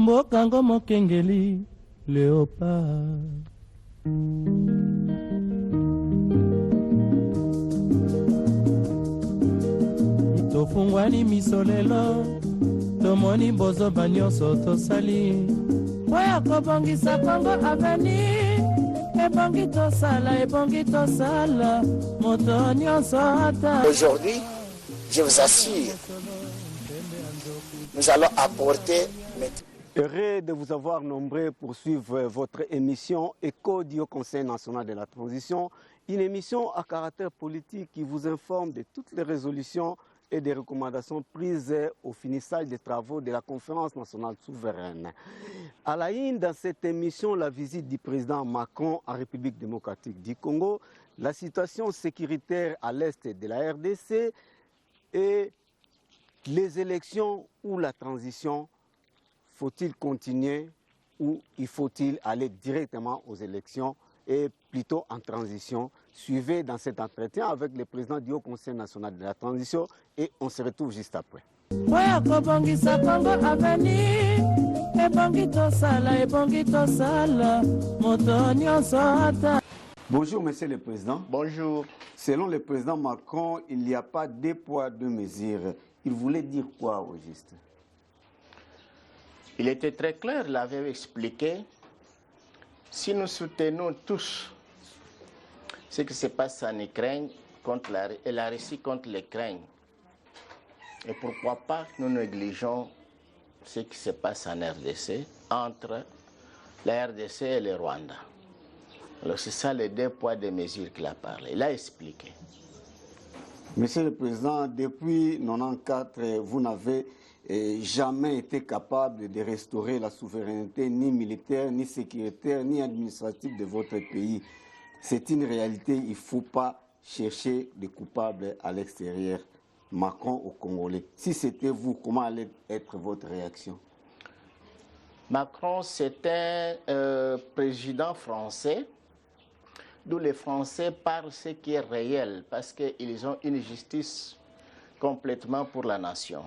Mbokango mokengeli Léopard. Tofungwani misolelo tomoni bozo banyoso tosali Oya kobongisa Kongo aveni ebongi tosala moto nyonso ata. Aujourd'hui, je vous assure, nous allons apporter. Heureux de vous avoir nombreux pour suivre votre émission Écho du Haut Conseil national de la transition, une émission à caractère politique qui vous informe de toutes les résolutions et des recommandations prises au finissage des travaux de la conférence nationale souveraine. À la une dans cette émission, la visite du président Macron en République démocratique du Congo, la situation sécuritaire à l'est de la RDC et les élections ou la transition. Faut-il continuer ou faut-il aller directement aux élections et plutôt en transition? Suivez dans cet entretien avec le président du Haut Conseil national de la transition et on se retrouve juste après. Bonjour Monsieur le Président. Bonjour. Selon le président Macron, il n'y a pas deux poids, deux mesures. Il voulait dire quoi au juste? Il était très clair, il avait expliqué. Si nous soutenons tous ce qui se passe en Ukraine et la Russie contre l'Ukraine, et pourquoi pas nous négligeons ce qui se passe en RDC entre la RDC et le Rwanda. Alors c'est ça les deux poids, deux mesures qu'il a parlé. Il a expliqué. Monsieur le Président, depuis 1994, vous n'avez jamais été capable de restaurer la souveraineté ni militaire, ni sécuritaire, ni administrative de votre pays. C'est une réalité, il ne faut pas chercher des coupables à l'extérieur. Macron au Congolais. Si c'était vous, comment allait être votre réaction? Macron, c'est un président français, d'où les Français parlent ce qui est réel, parce qu'ils ont une justice complètement pour la nation.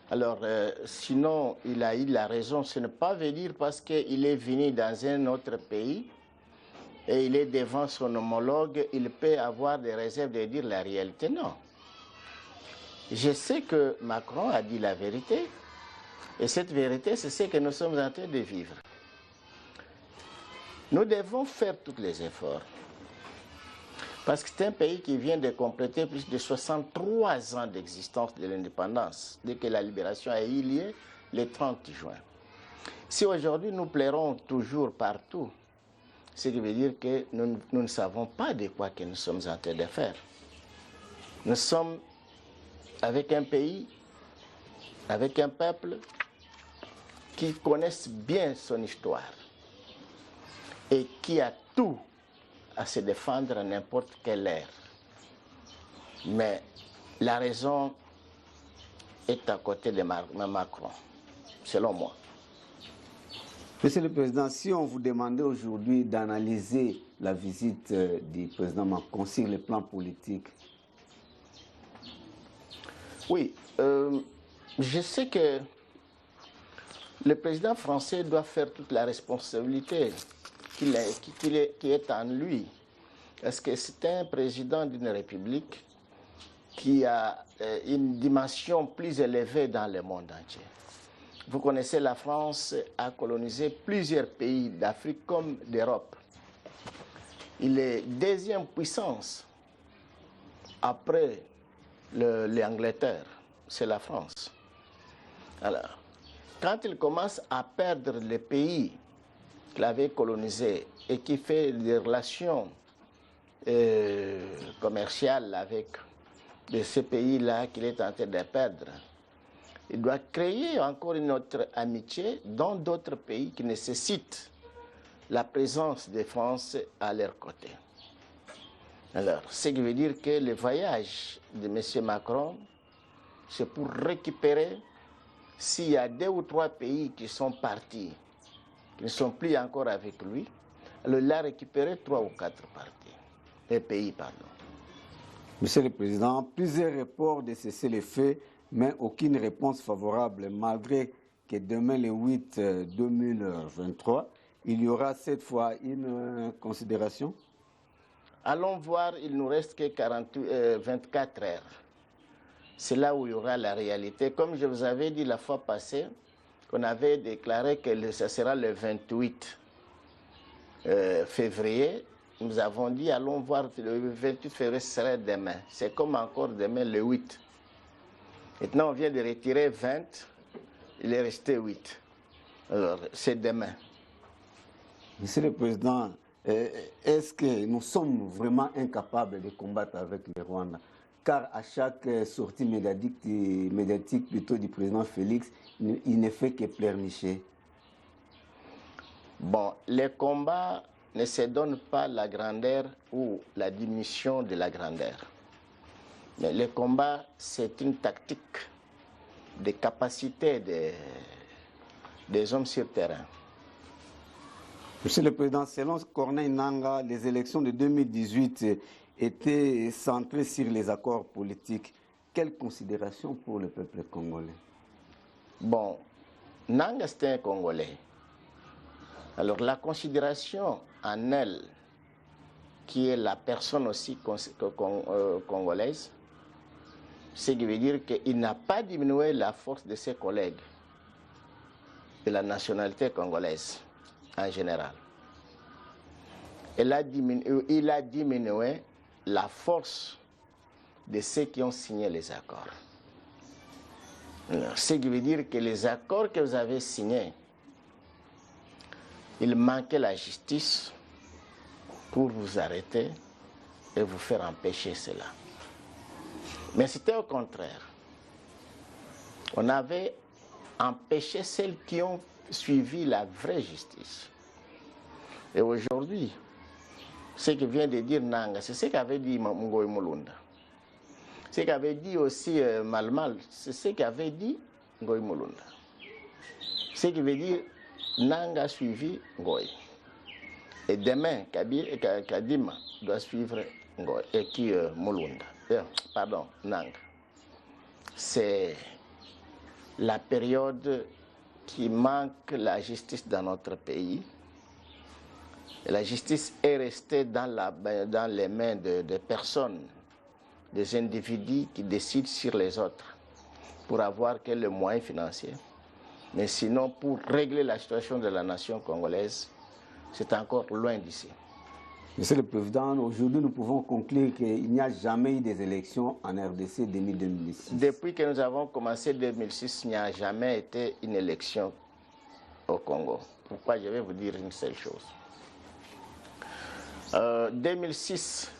Alors, sinon, il a eu la raison. Ce n'est pas venir parce qu'il est venu dans un autre pays et il est devant son homologue, il peut avoir des réserves de dire la réalité. Non. Je sais que Macron a dit la vérité et cette vérité, c'est ce que nous sommes en train de vivre. Nous devons faire tous les efforts. Parce que c'est un pays qui vient de compléter plus de 63 ans d'existence de l'indépendance, dès que la libération a eu lieu le 30 juin. Si aujourd'hui nous plairons toujours partout, ce qui veut dire que nous ne savons pas de quoi que nous sommes en train de faire. Nous sommes avec un pays, avec un peuple qui connaissent bien son histoire et qui a tout à se défendre à n'importe quelle ère. Mais la raison est à côté de Macron, selon moi. Monsieur le Président, si on vous demandait aujourd'hui d'analyser la visite du président Macron sur le plan politique. Oui, je sais que le président français doit faire toute la responsabilité qui est en lui. Parce que c'est un président d'une république qui a une dimension plus élevée dans le monde entier. Vous connaissez, la France a colonisé plusieurs pays d'Afrique comme d'Europe. Il est deuxième puissance après l'Angleterre, c'est la France. Alors, quand il commence à perdre les pays qu'il avait colonisés et qui fait des relations commerciales avec de ces pays-là qu'il est en train de perdre, il doit créer encore une autre amitié dans d'autres pays qui nécessitent la présence de France à leur côté. Alors, ce qui veut dire que le voyage de M. Macron, c'est pour récupérer, s'il y a 2 ou 3 pays qui sont partis, qui ne sont plus encore avec lui, alors il a récupéré 3 ou 4 pays. Monsieur le Président, plusieurs rapports de cessez-le-feu, mais aucune réponse favorable, malgré que demain, le 8 2023, il y aura cette fois une considération? Allons voir, il nous reste que 24 heures. C'est là où il y aura la réalité. Comme je vous avais dit la fois passée, qu'on avait déclaré que ce sera le 28 février, nous avons dit allons voir, le 28 février ce serait demain. C'est comme encore demain le 8. Maintenant on vient de retirer 20, il est resté 8. Alors c'est demain. Monsieur le Président, est-ce que nous sommes vraiment incapables de combattre avec le Rwanda? Car à chaque sortie médiatique plutôt du président Félix, il ne fait que pleurnicher. Bon, les combats ne se donnent pas la grandeur ou la diminution de la grandeur. Mais le combat, c'est une tactique de capacité des hommes sur terrain. Monsieur le Président, selon Corneille Nangaa, les élections de 2018 étaient centrées sur les accords politiques. Quelle considération pour le peuple congolais? Bon, Nangaa, c'était un Congolais. Alors la considération en elle, qui est la personne aussi congolaise, ce qui veut dire qu'il n'a pas diminué la force de ses collègues de la nationalité congolaise en général. Il a diminué la force de ceux qui ont signé les accords. Ce qui veut dire que les accords que vous avez signés, il manquait la justice pour vous arrêter et vous faire empêcher cela. Mais c'était au contraire. On avait empêché celles qui ont suivi la vraie justice. Et aujourd'hui, ce que vient de dire Nangaa, c'est ce qu'avait dit Ngoï Mulunda. Ce qu'avait dit aussi Malmal, c'est ce qu'avait dit Ngoï Mulunda. Ce qui veut dire Nangaa a suivi Ngoï. Et demain, Kadima doit suivre Ngoï, et qui Mulunda. Pardon, Nangaa. C'est la période qui manque la justice dans notre pays. Et la justice est restée dans les mains de personnes, des individus qui décident sur les autres pour avoir quelques moyens financiers. Mais sinon, pour régler la situation de la nation congolaise, c'est encore loin d'ici. Monsieur le Président, aujourd'hui nous pouvons conclure qu'il n'y a jamais eu des élections en RDC depuis 2006. Depuis que nous avons commencé 2006, il n'y a jamais été une élection au Congo. Pourquoi? Je vais vous dire une seule chose. 2006,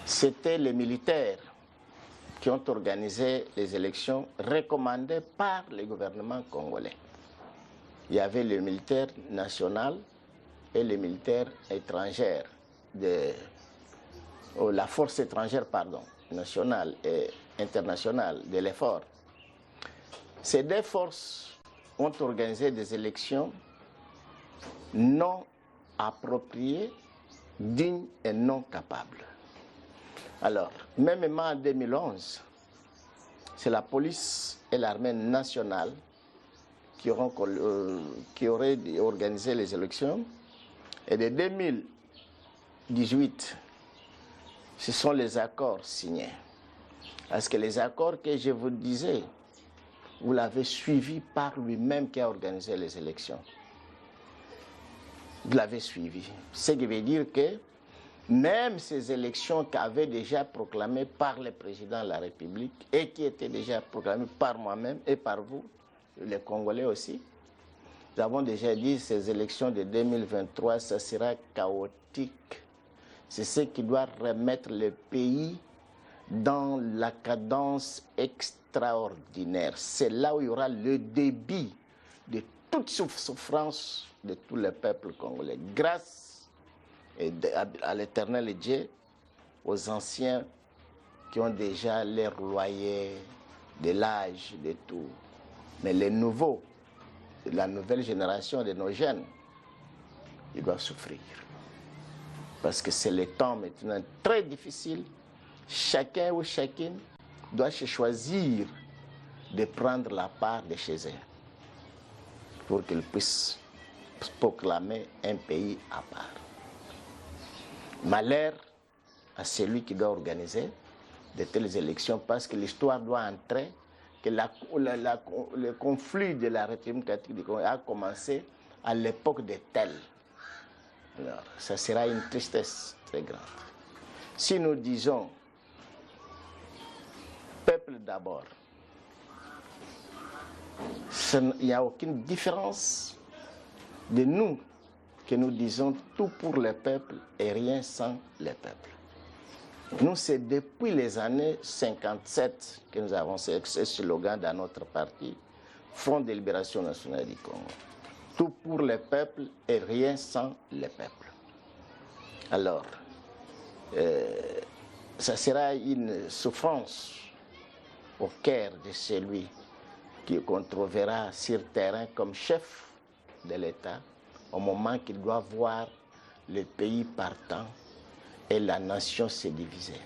c'était les militaires qui ont organisé les élections recommandées par le gouvernement congolais. Il y avait le militaire national et les militaires étrangères, la force étrangère, pardon, nationale et internationale de l'effort. Ces deux forces ont organisé des élections non appropriées, dignes et non capables. Alors, même en 2011, c'est la police et l'armée nationale qui auraient organisé les élections. Et de 2018, ce sont les accords signés. Parce que les accords que je vous disais, vous l'avez suivi par lui-même qui a organisé les élections. Vous l'avez suivi. Ce qui veut dire que même ces élections qu'avait déjà proclamées par le président de la République et qui étaient déjà proclamées par moi-même et par vous, les Congolais aussi, nous avons déjà dit que ces élections de 2023, ça sera chaotique. C'est ce qui doit remettre le pays dans la cadence extraordinaire. C'est là où il y aura le débit de toute souffrance de tout le peuple congolais. Grâce à l'éternel Dieu, aux anciens qui ont déjà leur loyer, de l'âge, de tout. Mais les nouveaux, la nouvelle génération de nos jeunes, ils doivent souffrir. Parce que c'est le temps maintenant très difficile. Chacun ou chacune doit se choisir de prendre la part de chez eux pour qu'ils puissent proclamer un pays à part. Malheur à celui qui doit organiser de telles élections parce que l'histoire doit entrer que le conflit de la République catholique du Congo a commencé à l'époque de Tel. Alors, ça sera une tristesse très grande. Si nous disons peuple d'abord, il n'y a aucune différence de nous que nous disons tout pour le peuple et rien sans le peuple. Nous, c'est depuis les années 57 que nous avons ce slogan dans notre parti, Front de libération nationale du Congo. Tout pour le peuple et rien sans le peuple. Alors, ça sera une souffrance au cœur de celui qu'on trouvera sur terrain comme chef de l'État au moment qu'il doit voir le pays partant et la nation se diviser.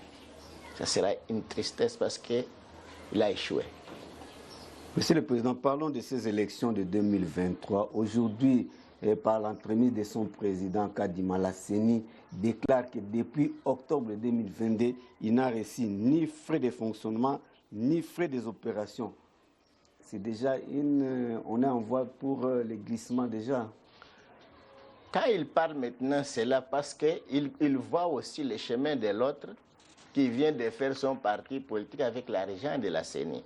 Ça sera une tristesse parce qu'il a échoué. Monsieur le Président, parlons de ces élections de 2023. Aujourd'hui, par l'entremise de son président, Kadima Lasseni, déclare que depuis octobre 2022, il n'a reçu ni frais de fonctionnement, ni frais des opérations. C'est déjà on est en voie pour les glissements déjà. Quand il parle maintenant, c'est là parce qu'il voit aussi le chemin de l'autre qui vient de faire son parti politique avec l'argent de la CENI.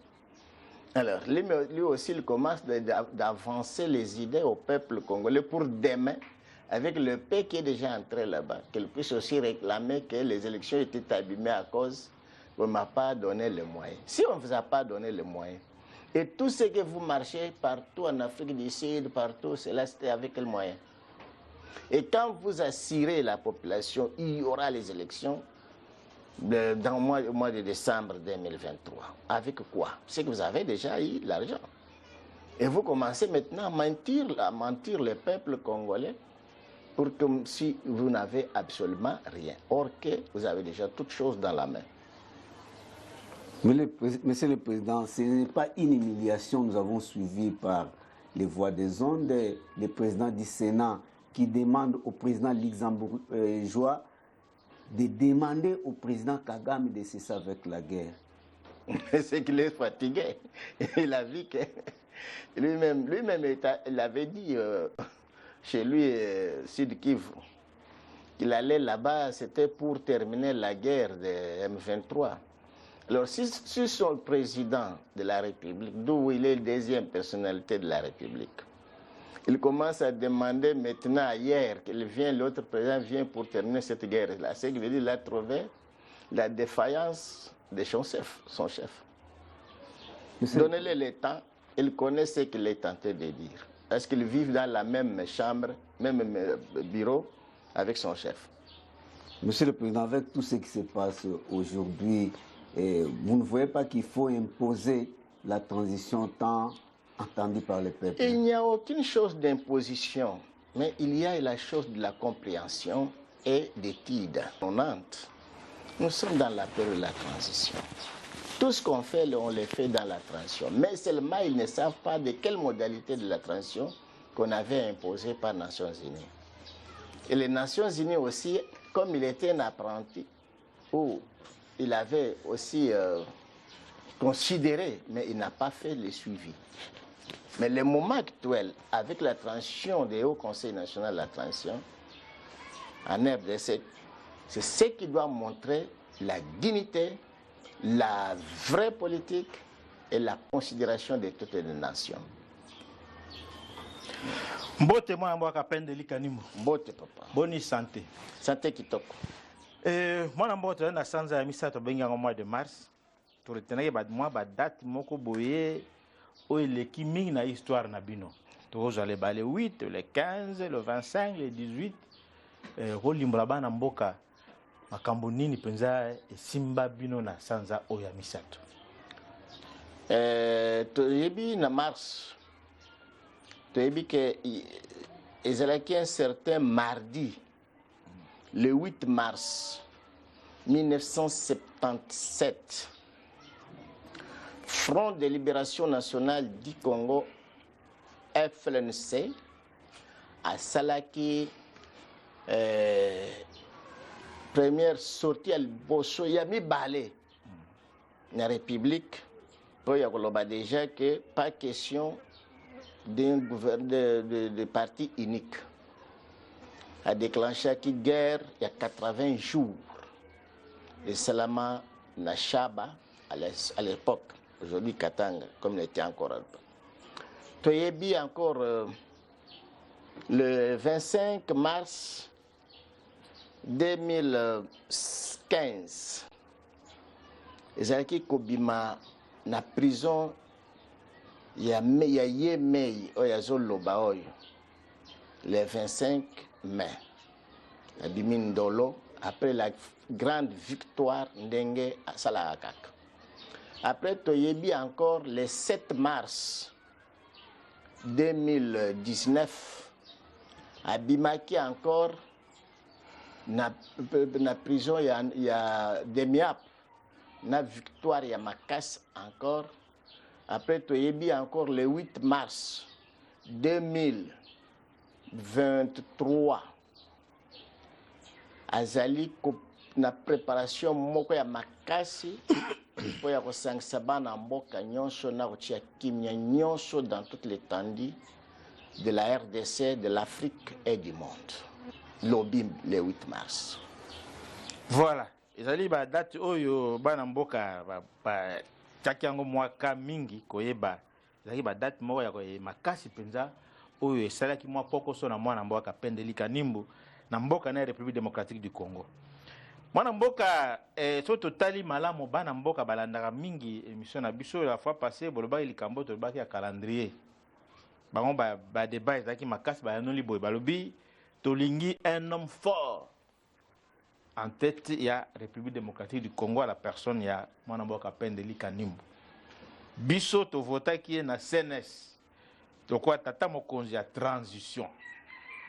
Alors, lui aussi, il commence d'avancer les idées au peuple congolais pour demain, avec le paix qui est déjà entré là-bas, qu'il puisse aussi réclamer que les élections étaient abîmées à cause qu'on ne m'a pas donné les moyens. Si on ne vous a pas donné les moyens, et tout ce que vous marchez partout en Afrique du Sud, partout, cela c'était avec quel moyen? Et quand vous assurez la population, il y aura les élections dans le mois de décembre 2023. Avec quoi? C'est que vous avez déjà eu l'argent. Et vous commencez maintenant à mentir le peuple congolais pour que si vous n'avez absolument rien. Or que vous avez déjà toutes choses dans la main. Monsieur le Président, ce n'est pas une humiliation nous avons suivi par les voix des ondes. Le président du Sénat qui demande au président luxembourgeois de demander au président Kagame de cesser avec la guerre. C'est qu'il est fatigué. Il a vu que lui-même il avait dit chez lui, Sud Kivu, qu'il allait là-bas, c'était pour terminer la guerre de M23. Alors, si son président de la République, d'où il est la deuxième personnalité de la République, il commence à demander maintenant, hier, l'autre président vient pour terminer cette guerre-là. C'est qu'il veut dire qu'il a trouvé la défaillance de son chef. Donnez-le le temps, il connaît ce qu'il est tenté de dire. Est-ce qu'ils vivent dans la même chambre, même bureau, avec son chef? Monsieur le Président, avec tout ce qui se passe aujourd'hui, vous ne voyez pas qu'il faut imposer la transition tant entendue par le peuple? Il n'y a aucune chose d'imposition, mais il y a la chose de la compréhension et d'étude. Nous sommes dans la période de la transition. Tout ce qu'on fait, on le fait dans la transition. Mais seulement, ils ne savent pas de quelle modalité de la transition qu'on avait imposée par les Nations Unies. Et les Nations Unies aussi, comme il était un apprenti, où il avait aussi considéré, mais il n'a pas fait le suivi. Mais le moment actuel, avec la transition des Hauts Conseils national de la transition, en RDC, c'est ce qui doit montrer la dignité, la vraie politique et la considération de toutes les nations. Mbote mwana mbwaka pendeli kanimo. Mbote papa. Boni santé. Santé kitoko. Mwana mbote na sanza ya misato bengi en mois de mars. Toretenaki ba date moko boye o eleki mingi na histoire na bino. Tokozwa le 8, le 15, le 25, le 18. Rolimbola bana mboka makambo nini penza esimba bino na sanza oyo ya misato. Toyebi na mars. Toyebi que ezalaki un certain mardi, le 8 mars 1977. Front de Libération Nationale du Congo, FLNC, à Salaki, première sortie à Bosso, il y a mis balai dans la République, pour y avoir déjà que pas question d'un gouvernement de parti unique. A déclenché la guerre il y a 80 jours. Et Salama Nachaba, à l'époque, aujourd'hui Katanga, comme il était encore. Toyebi encore le 25 mars 2015. Ezalaki Kobima na prison ya Yemei Oyazo Lobaoyo le 25 mai. Abimi Ndolo après la grande victoire Ndenge à Salakak. Après Toyebi encore le 7 mars 2019 abimaki encore na prison il y a Demiap na victoire ya Makas encore. Après Toyebi encore le 8 mars 2023 azali na préparation moko ya makasi pour ya kosangisa bana mboka nyonso na kotia kimia nyonso dans toute l'étendue de la RDC, de l'Afrique et du monde. Lobby le 8 mars. Voilà. Ezali ba date oyo bana mboka ba takiango mwaka mingi koyeba. Ezali ba date moko ya makasi penza oyo esalaki mwa poko so na mwana mboka pendelika nimbu na mboka na République démocratique du Congo. Mwana mboka so totali malamu bana mboka balandaka mingi émission na biso la fois passée boloba likambo to baki ya calendrier. Bango ba débat ezaki makasi ba yanoli boy balobi tolingi un homme fort en tête il y a République démocratique du Congo à la personne ya mwana mboka pendelika nimbu. Biso to votaki na CNS. To quoi tata mokonzi ya transition.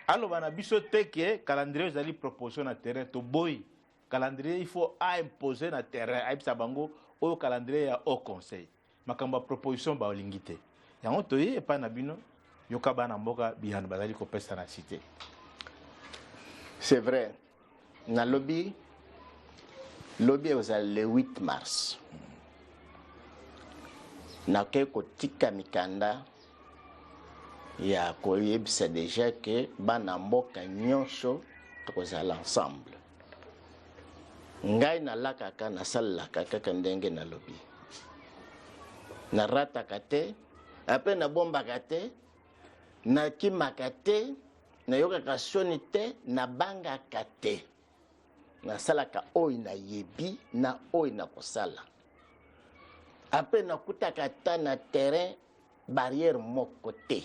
Alors bana biso teke calendrier ezali proposition na terrain to boy. Calendrier il faut imposer na terrain aibisa bango au calendrier ya au conseil makamba proposition ba olingité yango toye pa na bino yoka bana mboka bihana bazali ko pesa na cité. C'est vrai na lobby ozali le 8 mars na keko tika mikanda ya koyebisa déjà que bana mboka nyonso tokozala ensemble. Ngai na lakaka na salaka kaka ndenge na lobi. Na rataka te, après na bombaka te, na kimaka te, na yokaka soni te, na bangaka te. Na salaka oyo na yebi, na oyo na kosala. Après na kutaka ta na terrain, barrière moko te.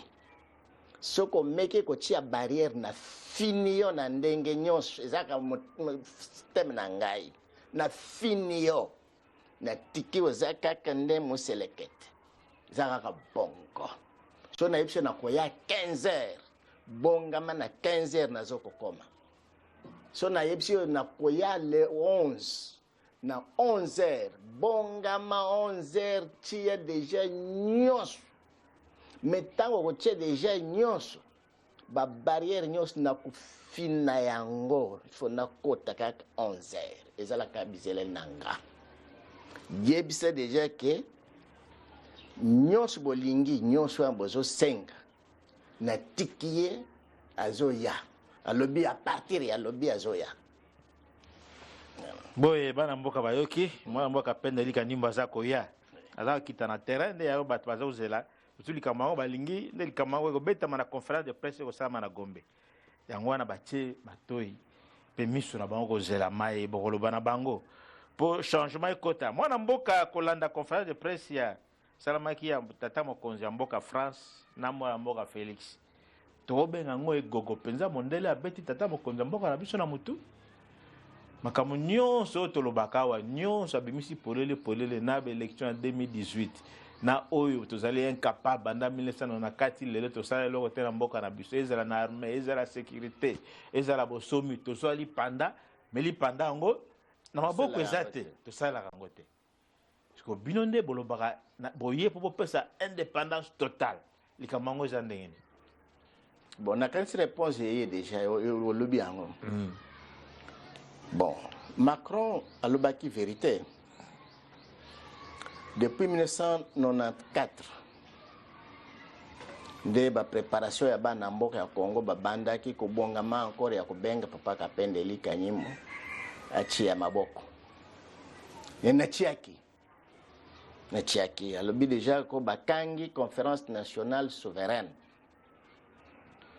Soko meke kotia barrière na fini yo na ndenge nyonso ezaka système na ngai na fini yo na tiki ozaka kande moselekete ezaka bongo so na yebise na koya 15h bongama na 15h nazoko koma so na yebise na koya le 11 na 11h bongama 11h tia déjà nyonso metango kotia déjà nyonso ba barrière nyonso na kufina yango faut na kota kaka 11h ezala ka bizele nanga yebisa déjà que nyonso bolingi nyonso ambozo senga na tikiye azoya alobi a partir ya lobi azoya boye bana mboka bayoki mwana mboka pendelika nimba za koya aza kita na terrain nde ya bato baza uzela utuli kama balingi nde kama ko beta na conférence de presse ko sama na Gombe yango wana batie batoi pe miso na bango ko zela mai bokolo bana bango pour changement ekota mwana mboka kolanda conférence de presse ya salamaki ya tata mokonzi ya mboka France na mwana mboka Félix to benga ngo egogo penza mondele abeti tata mokonzi ya mboka na biso na mutu makamu nyonso tolobaka wa nyonso abimisi polele na élection en 2018 na oyo tozali incapable banda 1994 lelo tosala loko te na mboka na biso ezala na armée ezala sécurité ezala bosomi tozali panda meli panda ngo na maboko ezate tosala kango te siko bino nde bolobaka boye po bopesa indépendance totale likambo yango eza ndenge nini? Bon, nakanisi réponse yeye déjà olobi yango. Bon, Macron alobaki vérité. Depuis 1994, nde ba préparation ya bana mboka ya Congo babandaki kobongama encore ya kobenga papa Kapendeli Kanyimo achia maboko. Nachiaki alobi déjà ko bakangi conférence nationale souveraine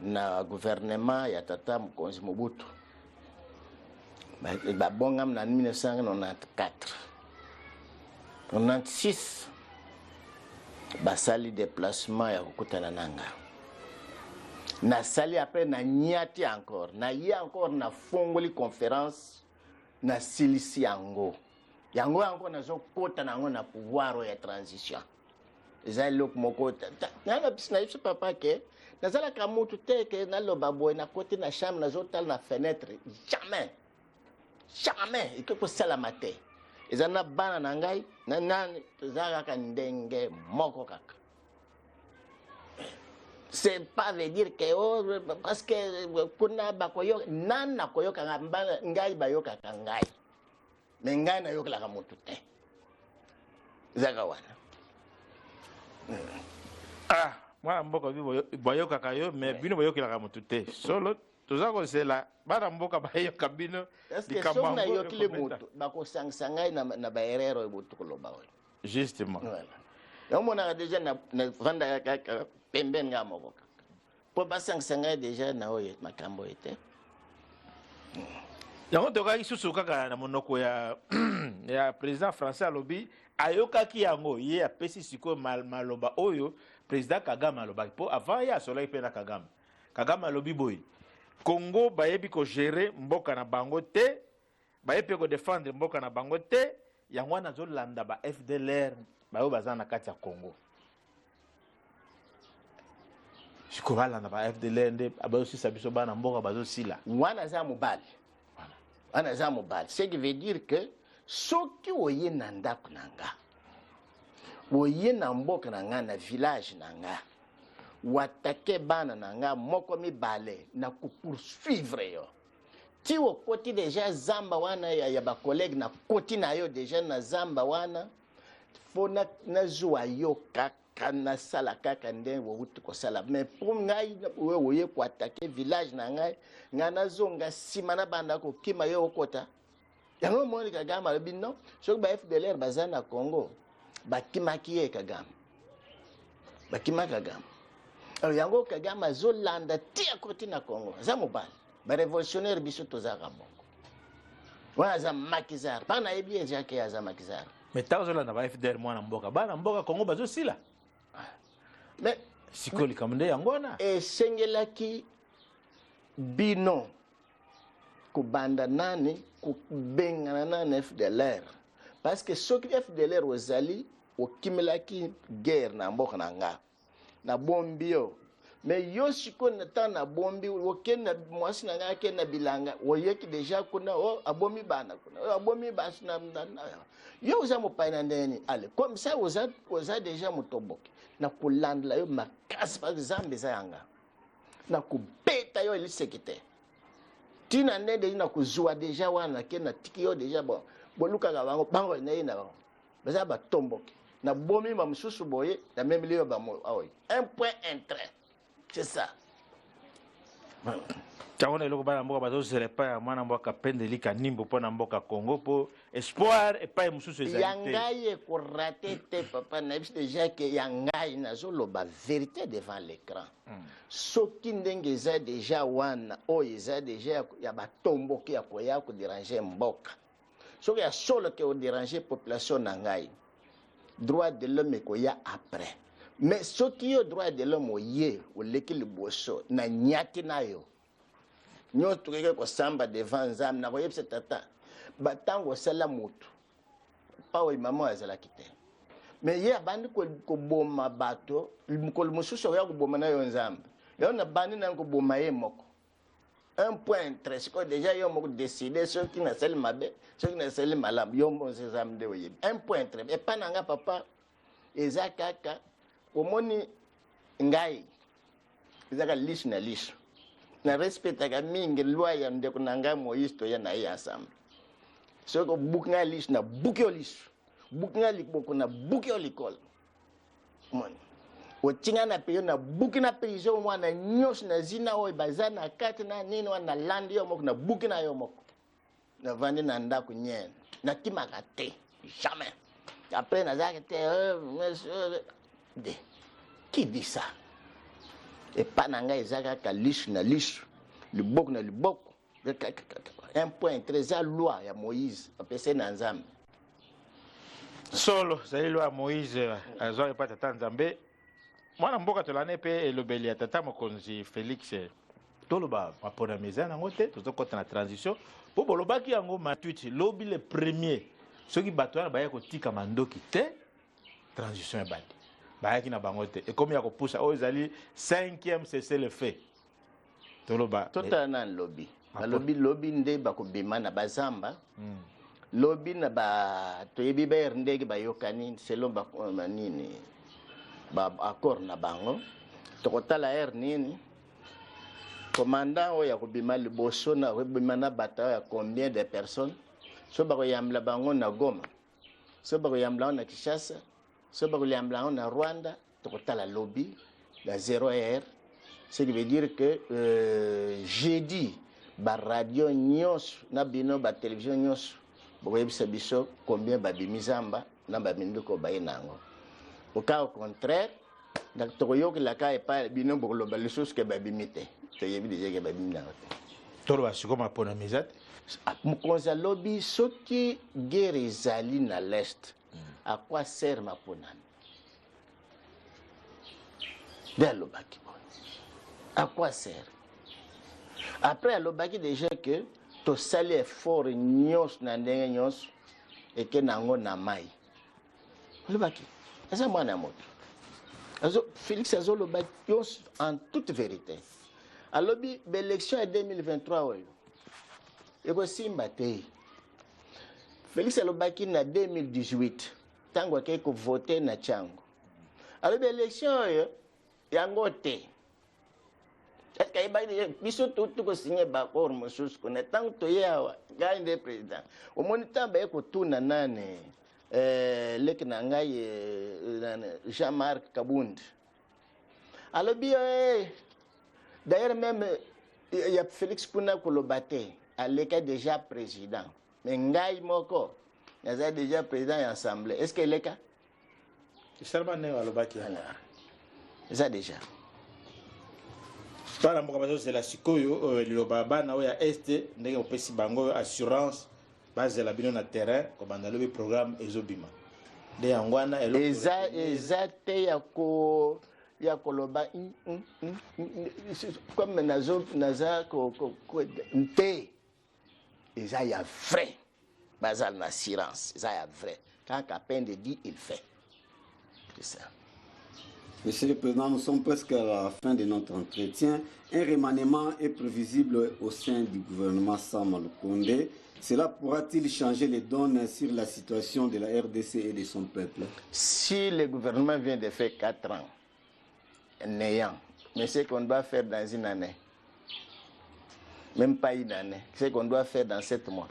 na gouvernement ya tata Mokonzi Mobutu. Babongam na 1994. 96 basali déplacement ya kokutana nanga. Na sali après na nyati encore. Na ye encore na fongoli conférence na silisi yango. Yango encore nazo kota nango na pouvoir ya transition. Eza lok mokota. Nanga bisna yipse papa ke nazala ka mutu teke na loba boy na côté na chambre nazo tal na fenêtre jamais. Jamais iko ko sala matin. Eza na bana na ngai na nani tozaka ka ndenge moko kaka. C'est pas veut dire que oh, parce que kuna bakoyo nana koyoka ngamba ngai bayoka kangai. Mais ngai na yoka la mutu te. Zaka wana. Mwana mboka bayoka kayo mais bino bayoka la mutu te. Solo tozako sela bana mboka bayoka bino likambo na yokile mutu bako sangai na baerero ebutu koloba oyo. Justement. Voilà. Donc on a déjà na vanda kaka pembeni nga moko kaka. Po basangai déjà na oyo makambo ete. Yango toka isusu kaka na monoko ya ya président français alobi ayokaki yango ye apesi siko maloba oyo président Kagame aloba po avant ya sola pe na Kagame. Kagame alobi boy. Congo bayebi ko gérer mboka na bango te, bayebi ko défendre mboka na bango te, yango na zo landa ba FDLR bayo bazana kati ya Congo. Siko balanda ba FDLR nde abayo sisa biso bana mboka bazo sila. Wana za mobali. Wana za mobali. Ce qui veut dire que soki oye na ndako nanga. Oye na mboka nanga na village nanga. Watake bana nanga moko mibale na poursuivre yo. Ti wo koti déjà zamba wana ya ba collègue na koti na yo déjà na zamba wana fona na zuwa yo kaka na sala kaka nde wo wuti ko sala mais pour ngai we oye ko attaquer village na ngai ngana zonga sima na banda ko kima yo kota yango moni Kagame alobi non soki ba FDLR bazana Congo bakimaki ye Kagame bakima Kagame. Alors yango Kagame azolanda tia koti na Congo za mobali ba révolutionnaire biso tozaka bongo wana za makizar bana yebi ezake ya za makizar mais tazolanda ba FDR mwana mboka bana mboka Congo bazosila mais sikoli kamnde yango na esengelaki bino kubanda nani kubengana na FDLR parce que soki FDLR ozali okimelaki guerre na mboka na nga na bombi yo mais yo siko na ta na bombi okena mwasi na nga kena bilanga oyeki déjà kuna o abomi bana kuna abomi basi na yo uza mopaina ndeni ale comme ça oza déjà motoboki na kulandla yo makasi parce que zambe za yanga na kubeta yo elisekite tina ndende na kuzua déjà wana kena tiki yo déjà bon boluka ga bango na ina bango baza batomboki na bomi ma mususu boye na même lieu ba mo aoy un point un trait c'est ça tango na loko bana mboka bazo sele pa ya mwana mboka Kapendeli Kanyimo pona mboka Congo po espoir et pas mususu ezalité yangaye ko rater te papa na bis déjà que yangaye na zolo ba vérité devant l'écran soki ndenge eza déjà wana oyo eza déjà ya batomboki ya koya ko déranger mboka soki ya solo ke o déranger population na ngai droit de l'homme koya après mais ce qui est droit de l'homme oye o leki liboso na nyati nayo nyoto keke ko samba devant nzam na koyebisa tata batango sala mutu pa o mama azala kite mais ye abandi ko boma bato mukolo mususu ya ko boma na yo nzambe yo na bandi na ko boma ye moko Un point très déjà ils ont décidé ceux qui ne savent pas ceux qui ne savent pas mal ils ont ces âmes de un point très et pas nanga papa ezakaka omoni ngai ezaka lish na respectaka mingi loi ya ndeko nanga Moïse to ya na ensemble ce que boukinga lish na bukyo lish boukinga likboko na bukyo likol mon otinga na peyo na bukina prison mwana nyos na zina oy bazana kati na nini wana land yo moko na bukina yo moko na vandi na ndako nyen na kimaka te jamais après na zaka te de qui dit ça et pas nanga ezaka ka lish na lish liboko na liboko un point très à loi ya Moïse apese na nzambe solo zali loi ya Moïse azwa epata ta nzambe mwana mboka tolane pe elobeli ya tata mokonzi Félix toloba mapona meza nango te tozokota na transition po bolobaki yango matuiti lobi le premier soki bato wana baya kotika mandoki te transition ebandi bayaki na bango te ekomi ya kopusa oyo ezali 5e cessez le fait toloba totala na lobby lobby nde bakobima na bazamba lobby na ba toyebi ba ndenge bayokani selon ba nini ba accord na bango tokotala nini commandant oya kobima liboso na kobima na bata ya combien de personnes so ba koyambla bango na Goma so ba koyambla na Kinshasa so ba koyambla na Rwanda tokotala lobby la 0R ce qui veut dire que jeudi ba radio nyos na bino ba télévision nyos boyebisa biso combien ba bimizamba na ba minduko bayinango au cas au contraire donc toyoki la ka epa bino bokoloba les choses que ba bimite toyebi déjà que ba biminango toloba sikoma pona mizate mokonzi alobi soki guerre ezali na l'est à quoi sert maponami de alobaki à quoi sert après alobaki déjà que tosali effort nyos na ndenge nyos eke nango na mai alobaki eza mwana moto Félix azolobaki nyos en toute vérité alobi l'élection ya 2023 oyo ekosimba te Félix alobaki na 2018 tango akei kovote na Tchango alobi élection oyo yango te biso tokosinye bakor mosusu kona ntango toye awa ngai nde président omoni ntango baye kotuna nane leki na ngai Jean-Marc Kabundi alobi d'ailleurs même ya Félix kuna koloba te aleka déjà président mais ngai moko naza déjà président ya assemblée est-ce que eleka seulement ne alobaki ça déjà Para mboka bazo c'est la sikoyo liloba bana oya este ndenge opesi bango assurance base la bino na terrain ko banda lobi programme ezobima de yangwana eza te ya koloba comme naza ko nte eza ya vrai bazal na assurance eza ya vrai quand Kapende dit il fait c'est ça. Monsieur le Président, nous sommes presque à la fin de notre entretien. Un remaniement est prévisible au sein du gouvernement Sama Lukonde. Cela pourra-t-il changer les donnes sur la situation de la RDC et de son peuple? Si le gouvernement vient de faire 4 ans, néant, mais ce qu'on doit faire dans une année, même pas une année, ce qu'on doit faire dans 7 mois,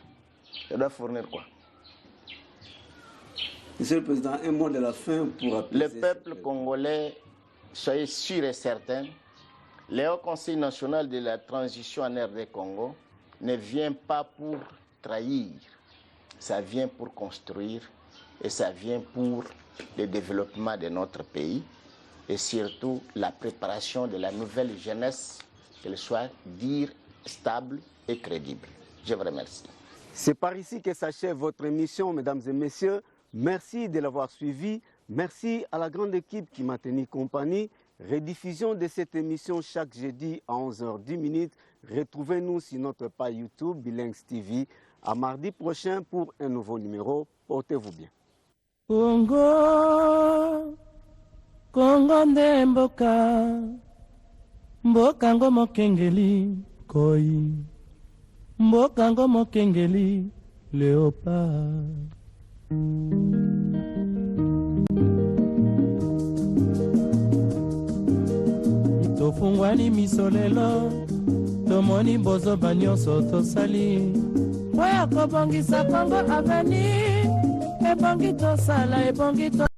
ça doit fournir quoi? Monsieur le Président, un mot de la fin pour appeler le peuple congolais, soyez sûr et certain, le Haut Conseil national de la transition en RD Congo ne vient pas pour trahir, ça vient pour construire et ça vient pour le développement de notre pays et surtout la préparation de la nouvelle jeunesse, qu'elle soit dire, stable et crédible. Je vous remercie. C'est par ici que s'achève votre émission, mesdames et messieurs. Merci de l'avoir suivi. Merci à la grande équipe qui m'a tenu compagnie. Rediffusion de cette émission chaque jeudi à 11h10. Retrouvez-nous sur notre page YouTube Bilingues TV. À mardi prochain pour un nouveau numéro. Portez-vous bien. Congo, Congo nde mboka, mboka ngo mokengeli. Koi Mbokango Mokengeli Léopard. Tofungwani misolelo tomoni bozo banyonso tosali Oya kobongisa Kongo aveni ebongi tosala ebongi to